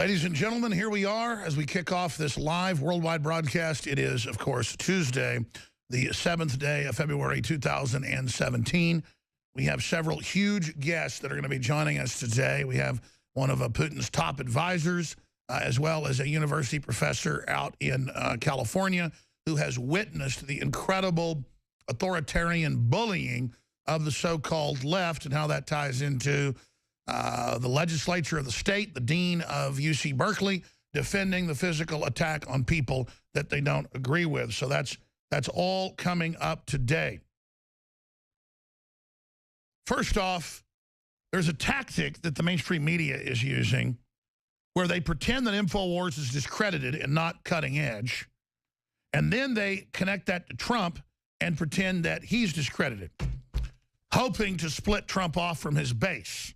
Ladies and gentlemen, here we are as we kick off this live worldwide broadcast. It is, of course, Tuesday, the 7th day of February 2017. We have several huge guests that are going to be joining us today. We have one of Putin's top advisors, as well as a university professor out in California who has witnessed the incredible authoritarian bullying of the so-called left and how that ties into the legislature of the state, the dean of UC Berkeley, defending the physical attack on people that they don't agree with. So that's all coming up today. First off, there's a tactic that the mainstream media is using where they pretend that InfoWars is discredited and not cutting edge. And then they connect that to Trump and pretend that he's discredited, hoping to split Trump off from his base.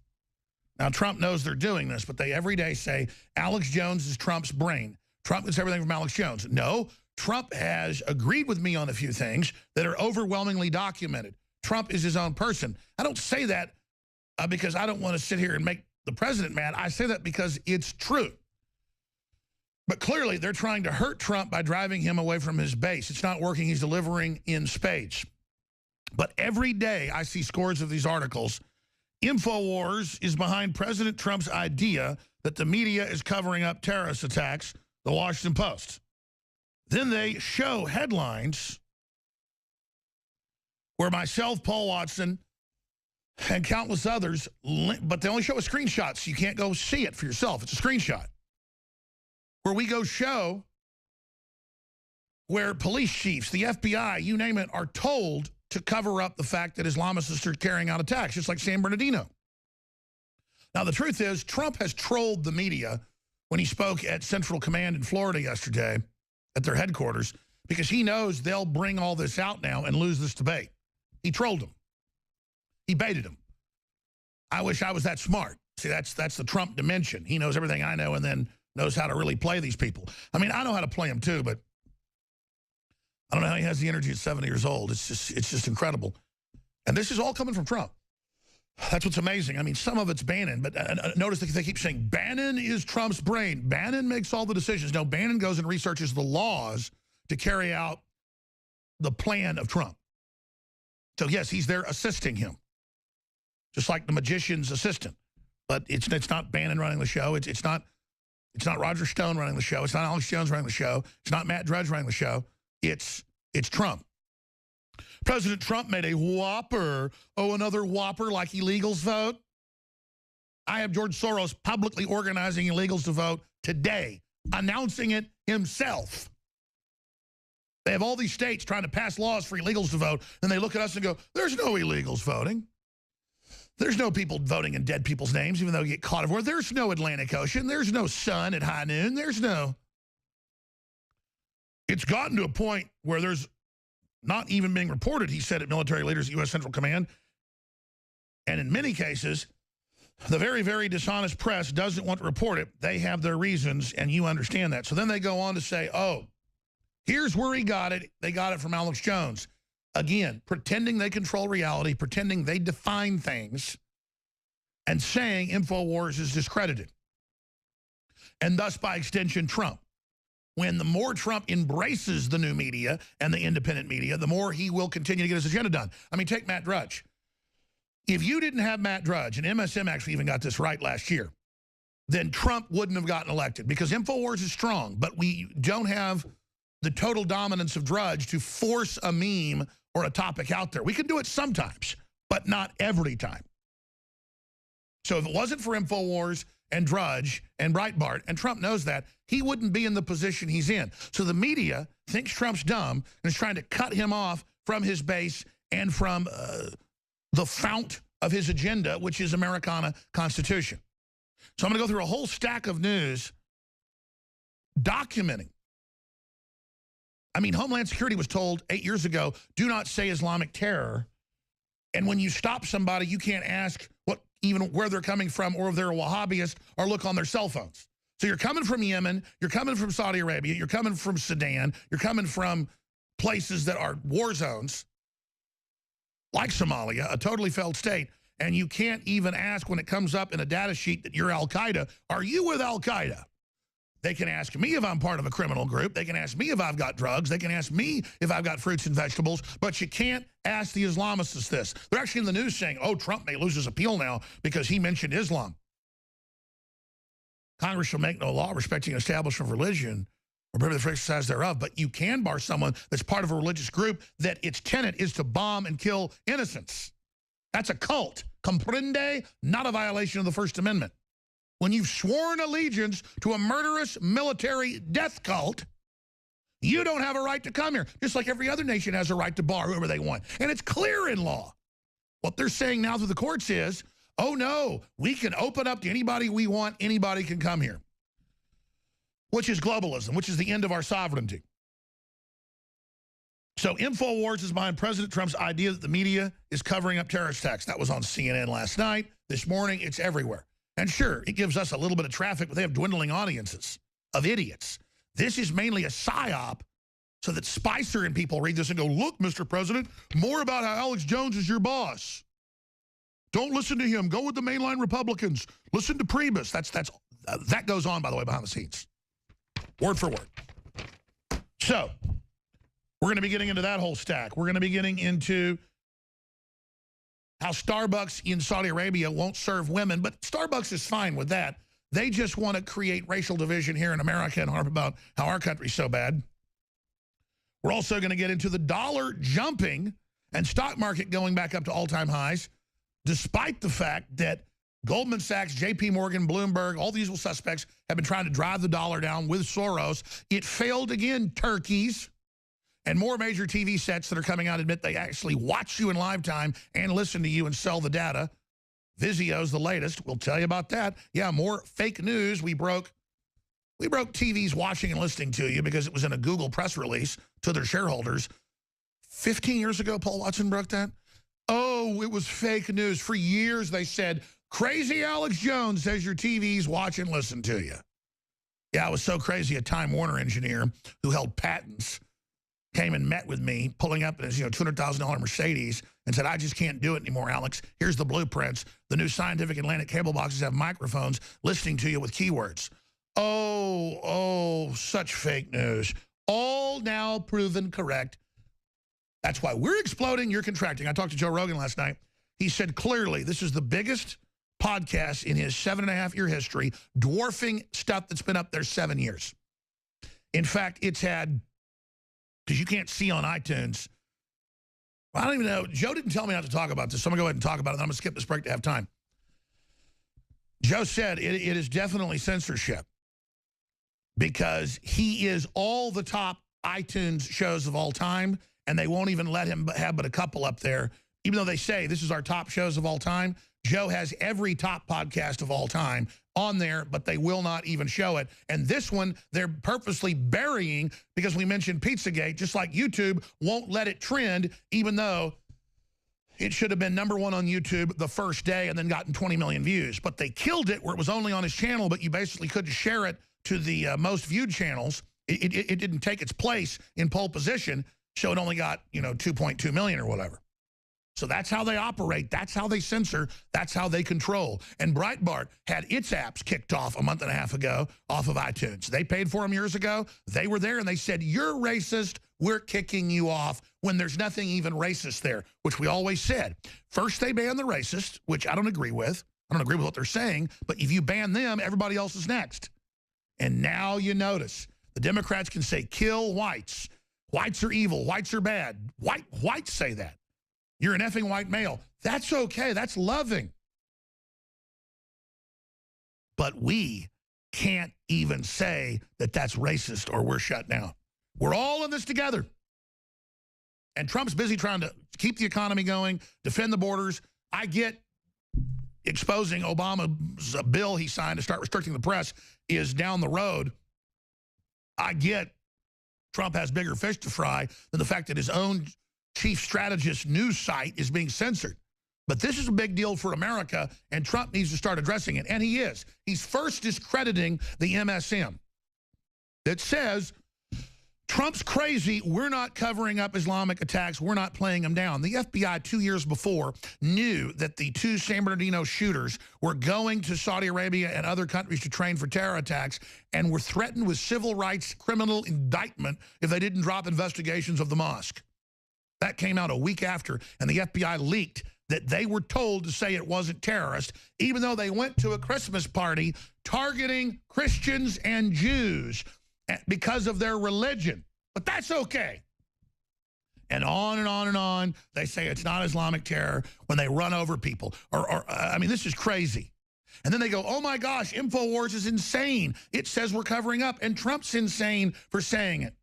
Now, Trump knows they're doing this, but they every day say Alex Jones is Trump's brain. Trump gets everything from Alex Jones. No, Trump has agreed with me on a few things that are overwhelmingly documented. Trump is his own person. I don't say that because I don't want to sit here and make the president mad. I say that because it's true. But clearly, they're trying to hurt Trump by driving him away from his base. It's not working. He's delivering in spades. But every day, I see scores of these articles. InfoWars is behind President Trump's idea that the media is covering up terrorist attacks, the Washington Post. Then they show headlines where myself, Paul Watson, and countless others, but they only show a screenshot, so you can't go see it for yourself. It's a screenshot. Where we go show where police chiefs, the FBI, you name it, are told to cover up the fact that Islamists are carrying out attacks, just like San Bernardino. Now, the truth is, Trump has trolled the media when he spoke at Central Command in Florida yesterday at their headquarters because he knows they'll bring all this out now and lose this debate. He trolled them. He baited them. I wish I was that smart. See, that's the Trump dimension. He knows everything I know and then knows how to really play these people. I mean, I know how to play them too, but I don't know how he has the energy at 70 years old. It's just incredible. And this is all coming from Trump. That's what's amazing. I mean, some of it's Bannon, but notice that they keep saying Bannon is Trump's brain. Bannon makes all the decisions. No, Bannon goes and researches the laws to carry out the plan of Trump. So, yes, he's there assisting him, just like the magician's assistant. But it's not Bannon running the show. It's not Roger Stone running the show. It's not Alex Jones running the show. It's not Matt Drudge running the show. It's Trump. President Trump made a whopper. Oh, another whopper like illegals vote? I have George Soros publicly organizing illegals to vote today, announcing it himself. They have all these states trying to pass laws for illegals to vote, and they look at us and go, there's no illegals voting. There's no people voting in dead people's names, even though you get caught everywhere. There's no Atlantic Ocean. There's no sun at high noon. There's no... It's gotten to a point where there's not even being reported, he said, at military leaders at U.S. Central Command. And in many cases, the very, very dishonest press doesn't want to report it. They have their reasons, and you understand that. So then they go on to say, oh, here's where he got it. They got it from Alex Jones. Again, pretending they control reality, pretending they define things, and saying InfoWars is discredited. And thus, by extension, Trump. When the more Trump embraces the new media and the independent media, the more he will continue to get his agenda done. I mean, take Matt Drudge. If you didn't have Matt Drudge, and MSM actually even got this right last year, then Trump wouldn't have gotten elected because InfoWars is strong, but we don't have the total dominance of Drudge to force a meme or a topic out there. We can do it sometimes, but not every time. So if it wasn't for InfoWars and Drudge and Breitbart, and Trump knows that, he wouldn't be in the position he's in. So the media thinks Trump's dumb and is trying to cut him off from his base and from the fount of his agenda, which is Americana Constitution. So I'm going to go through a whole stack of news documenting. I mean, Homeland Security was told 8 years ago, do not say Islamic terror. And when you stop somebody, you can't ask where they're coming from or if they're a Wahhabist or look on their cell phones. So you're coming from Yemen, you're coming from Saudi Arabia, you're coming from Sudan, you're coming from places that are war zones, like Somalia, a totally failed state, and you can't even ask when it comes up in a data sheet that you're Al-Qaeda, are you with Al-Qaeda? They can ask me if I'm part of a criminal group. They can ask me if I've got drugs. They can ask me if I've got fruits and vegetables. But you can't ask the Islamists this. They're actually in the news saying, oh, Trump may lose his appeal now because he mentioned Islam. Congress shall make no law respecting establishment of religion or prohibit the exercise thereof. But you can bar someone that's part of a religious group that its tenet is to bomb and kill innocents. That's a cult. Comprende? Not a violation of the First Amendment. When you've sworn allegiance to a murderous military death cult, you don't have a right to come here, just like every other nation has a right to bar whoever they want. And it's clear in law. What they're saying now through the courts is, oh, no, we can open up to anybody we want. Anybody can come here, which is globalism, which is the end of our sovereignty. So InfoWars is behind President Trump's idea that the media is covering up terrorist attacks. That was on CNN last night. This morning, it's everywhere. And sure, it gives us a little bit of traffic, but they have dwindling audiences of idiots. This is mainly a psyop so that Spicer and people read this and go, look, Mr. President, more about how Alex Jones is your boss. Don't listen to him. Go with the mainline Republicans. Listen to Priebus. That goes on, by the way, behind the scenes. Word for word. So we're going to be getting into that whole stack. We're going to be getting into how Starbucks in Saudi Arabia won't serve women, but Starbucks is fine with that. They just want to create racial division here in America and harp about how our country's so bad. We're also going to get into the dollar jumping and stock market going back up to all-time highs, despite the fact that Goldman Sachs, JP Morgan, Bloomberg, all the usual suspects have been trying to drive the dollar down with Soros. It failed again, turkeys. And more major TV sets that are coming out admit they actually watch you in live time and listen to you and sell the data. Vizio's the latest. We'll tell you about that. Yeah, more fake news. We broke TV's watching and listening to you because it was in a Google press release to their shareholders. 15 years ago, Paul Watson broke that. Oh, it was fake news. For years, they said, crazy Alex Jones says your TV's watch and listen to you. Yeah, it was so crazy. A Time Warner engineer who held patents came and met with me, pulling up in his $200,000 Mercedes, and said, I just can't do it anymore, Alex. Here's the blueprints. The new Scientific Atlantic cable boxes have microphones listening to you with keywords. Oh, such fake news. All now proven correct. That's why we're exploding, you're contracting. I talked to Joe Rogan last night. He said clearly this is the biggest podcast in his 7.5-year history, dwarfing stuff that's been up there 7 years. In fact, it's had, because you can't see on iTunes. I don't even know. Joe didn't tell me not to talk about this, so I'm going to go ahead and talk about it. I'm going to skip this break to have time. Joe said it is definitely censorship because he is all the top iTunes shows of all time, and they won't even let him have but a couple up there. Even though they say this is our top shows of all time, Joe has every top podcast of all time on there, but they will not even show it. And this one, they're purposely burying because we mentioned Pizzagate, just like YouTube won't let it trend, even though it should have been #1 on YouTube the first day and then gotten 20 million views. But they killed it where it was only on his channel, but you basically couldn't share it to the most viewed channels. It didn't take its place in pole position, so it only got, 2.2 million or whatever. So that's how they operate. That's how they censor. That's how they control. And Breitbart had its apps kicked off a month and a half ago off of iTunes. They paid for them years ago. They were there and they said, you're racist. We're kicking you off, when there's nothing even racist there, which we always said. First, they banned the racist, which I don't agree with. I don't agree with what they're saying. But if you ban them, everybody else is next. And now you notice the Democrats can say, kill whites. Whites are evil. Whites are bad. Whites say that. You're an effing white male. That's okay. That's loving. But we can't even say that that's racist or we're shut down. We're all in this together. And Trump's busy trying to keep the economy going, defend the borders. I get exposing Obama's bill he signed to start restricting the press is down the road. I get Trump has bigger fish to fry than the fact that his own chief strategist news site is being censored. But this is a big deal for America, and Trump needs to start addressing it. And he is. He's first discrediting the MSM that says Trump's crazy. We're not covering up Islamic attacks. We're not playing them down. The FBI 2 years before knew that the 2 San Bernardino shooters were going to Saudi Arabia and other countries to train for terror attacks and were threatened with civil rights criminal indictment if they didn't drop investigations of the mosque. That came out a week after, and the FBI leaked that they were told to say it wasn't terrorist, even though they went to a Christmas party targeting Christians and Jews because of their religion. But that's okay. And on and on and on, they say it's not Islamic terror when they run over people. I mean, this is crazy. And then they go, oh my gosh, InfoWars is insane. It says we're covering up, and Trump's insane for saying it.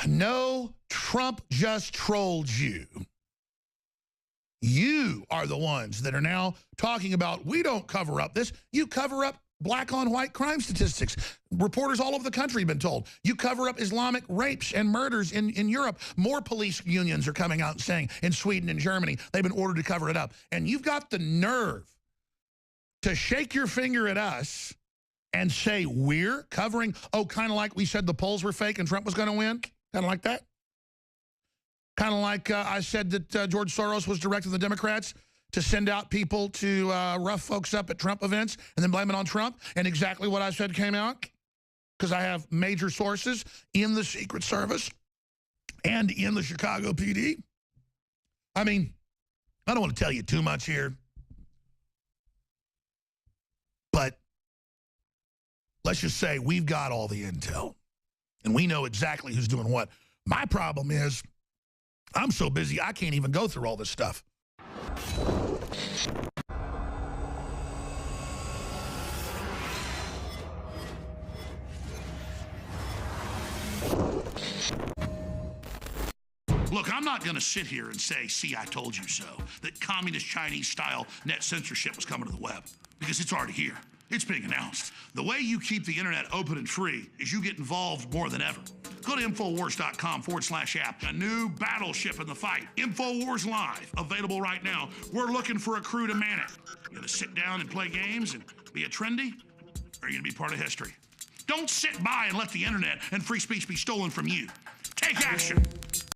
No, Trump just trolled you. You are the ones that are now talking about, we don't cover up this. You cover up black on white crime statistics. Reporters all over the country have been told. You cover up Islamic rapes and murders in Europe. More police unions are coming out and saying in Sweden and Germany, they've been ordered to cover it up. And you've got the nerve to shake your finger at us and say we're covering, oh, kind of like we said the polls were fake and Trump was going to win? Kind of like that? Kind of like I said that George Soros was directing the Democrats to send out people to rough folks up at Trump events and then blame it on Trump. And exactly what I said came out, because I have major sources in the Secret Service and in the Chicago PD. I mean, I don't want to tell you too much here, but let's just say we've got all the intel and we know exactly who's doing what. My problem is I'm so busy I can't even go through all this stuff. Look, I'm not going to sit here and say, see, I told you so, that communist Chinese-style net censorship was coming to the web, because it's already here. It's being announced. The way you keep the internet open and free is you get involved more than ever. Go to Infowars.com/app. A new battleship in the fight. Infowars Live, available right now. We're looking for a crew to man it. You gonna sit down and play games and be a trendy? Or are you gonna be part of history? Don't sit by and let the internet and free speech be stolen from you. Take action.